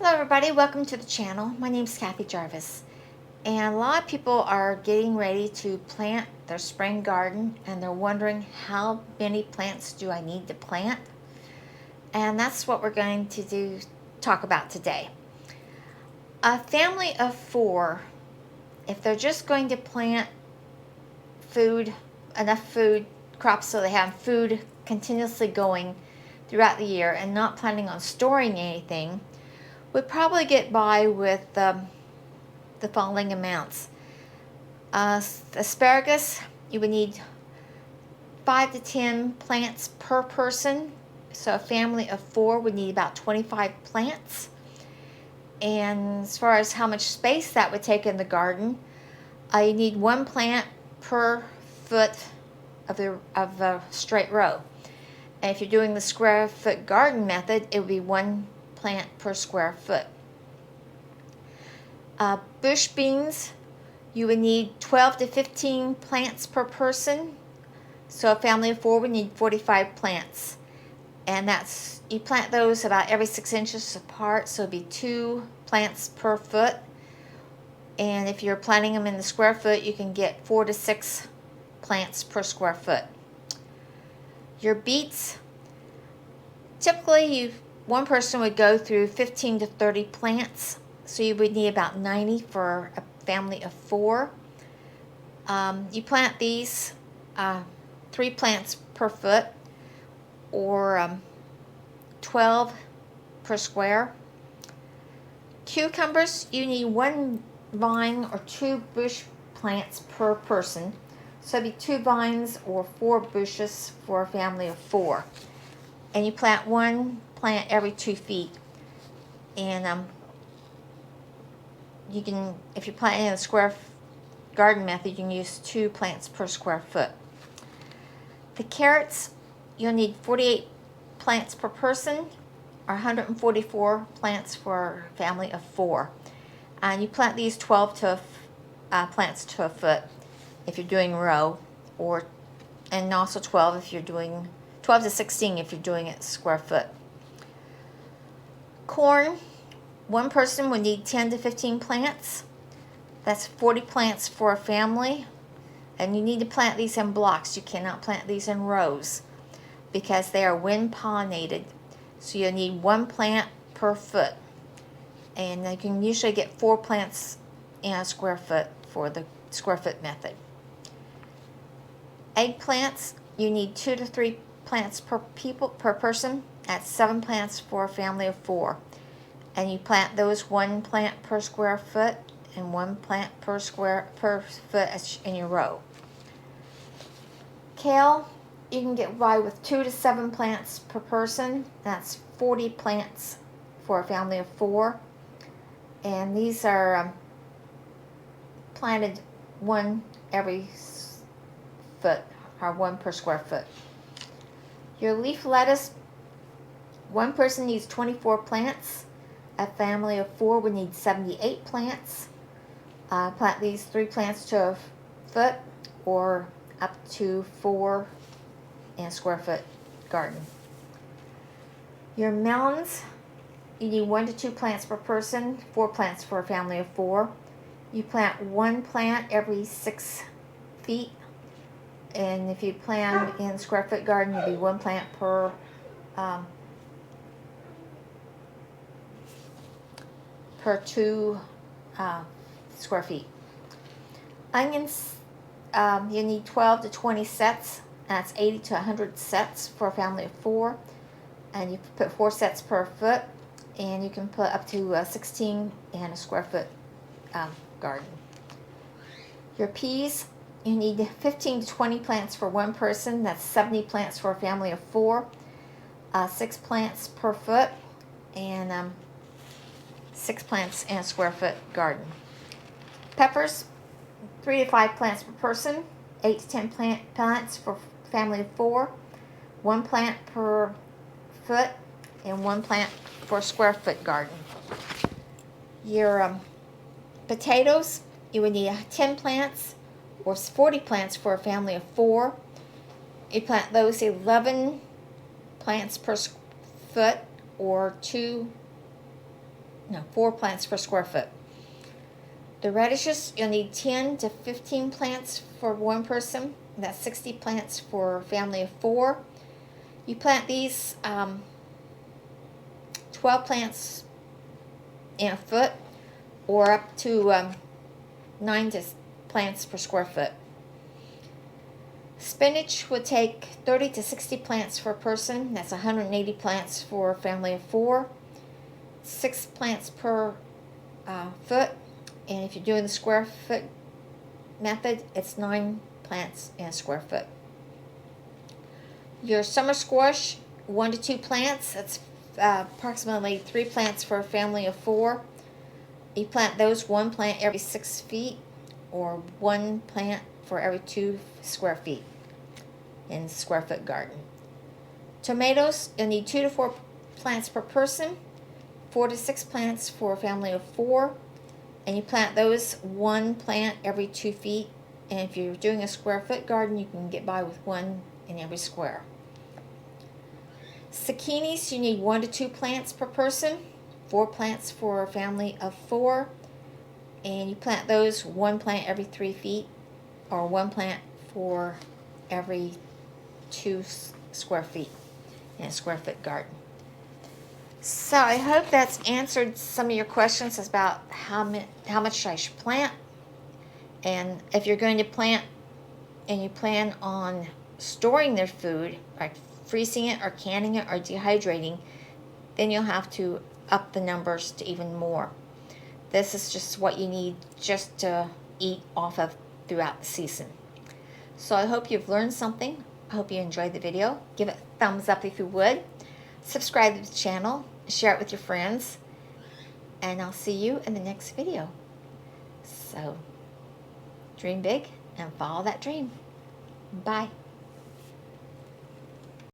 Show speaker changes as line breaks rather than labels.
Hello everybody, welcome to the channel. My name is Jarvis, and a lot of people are getting ready to plant their spring garden and they're wondering how many plants do I need to plant, and that's what we're going to talk about today. A family of 4, if they're just going to plant enough food crops so they have food continuously going throughout the year and not planning on storing anything, would probably get by with the following amounts. Asparagus, you would need 5 to 10 plants per person. So a family of 4 would need about 25 plants. And as far as how much space that would take in the garden, you need 1 plant per foot of a straight row. And if you're doing the square foot garden method, it would be 1 plant per square foot. Bush beans, you would need 12 to 15 plants per person. So a family of 4 would need 45 plants. And you plant those about every 6 inches apart, so it'd be 2 plants per foot. And if you're planting them in the square foot, you can get 4 to 6 plants per square foot. Your beets, typically one person would go through 15 to 30 plants, so you would need about 90 for a family of 4. You plant these 3 plants per foot, or 12 per square. Cucumbers, you need 1 vine or 2 bush plants per person, so it'd be 2 vines or 4 bushes for a family of 4. And you plant 1 plant every 2 feet. And you can, if you're planting in a square garden method, you can use 2 plants per square foot. The carrots, you'll need 48 plants per person, or 144 plants for a family of 4. And you plant these 12 plants to a foot if you're doing row, and also 12 if you're doing 12 to 16 if you're doing it square foot. Corn, 1 person would need 10 to 15 plants. That's 40 plants for a family. And you need to plant these in blocks. You cannot plant these in rows because they are wind pollinated. So you'll need 1 plant per foot. And you can usually get 4 plants in a square foot for the square foot method. Eggplants, you need 2 to 3 plants per person. That's 7 plants for a family of 4. And you plant those 1 plant per square foot and 1 plant per foot in your row. Kale, you can get by with 2 to 7 plants per person. That's 40 plants for a family of 4. And these are planted 1 every foot, or 1 per square foot. Your leaf lettuce, 1 person needs 24 plants. A family of 4 would need 78 plants. Plant these 3 plants to a foot, or up to 4 in a square foot garden. Your melons, you need 1 to 2 plants per person, 4 plants for a family of 4. You plant 1 plant every 6 feet. And if you plant in square foot garden, it'd be 1 plant per per 2 square feet. Onions, you need 12 to 20 sets. That's 80 to 100 sets for a family of 4. And you put 4 sets per foot, and you can put up to 16 in a square foot garden. Your peas, you need 15 to 20 plants for 1 person. That's 70 plants for a family of 4. 6 plants per foot, and 6 plants in a square foot garden. Peppers, 3 to 5 plants per person. 8 to 10 plants for a family of 4. 1 plant per foot, and 1 plant for a square foot garden. Your potatoes, you would need 10 plants or 40 plants for a family of 4. You plant those 11 plants per foot, or 2 no, 4 plants per square foot. The radishes, you'll need 10 to 15 plants for one person. That's 60 plants for a family of 4. You plant these 12 plants in a foot, or up to 9 plants per square foot. Spinach would take 30 to 60 plants for a person. That's 180 plants for a family of 4. 6 plants per foot. And if you're doing the square foot method, it's 9 plants in a square foot. Your summer squash, 1 to 2 plants. That's approximately 3 plants for a family of 4. You plant those 1 plant every 6 feet, or 1 plant for every 2 square feet in square foot garden. Tomatoes, you'll need 2 to 4 plants per person, 4 to 6 plants for a family of 4, and you plant those 1 plant every 2 feet. And if you're doing a square foot garden, you can get by with 1 in every square. Zucchinis, you need 1 to 2 plants per person, 4 plants for a family of 4, and you plant those 1 plant every 3 feet, or 1 plant for every 2 square feet in a square foot garden. So I hope that's answered some of your questions about how much I should plant. And if you're going to plant and you plan on storing their food, like freezing it or canning it or dehydrating, then you'll have to up the numbers to even more. This is just what you need just to eat off of throughout the season. So I hope you've learned something. I hope you enjoyed the video. Give it a thumbs up if you would. Subscribe to the channel. Share it with your friends. And I'll see you in the next video. So, dream big and follow that dream. Bye.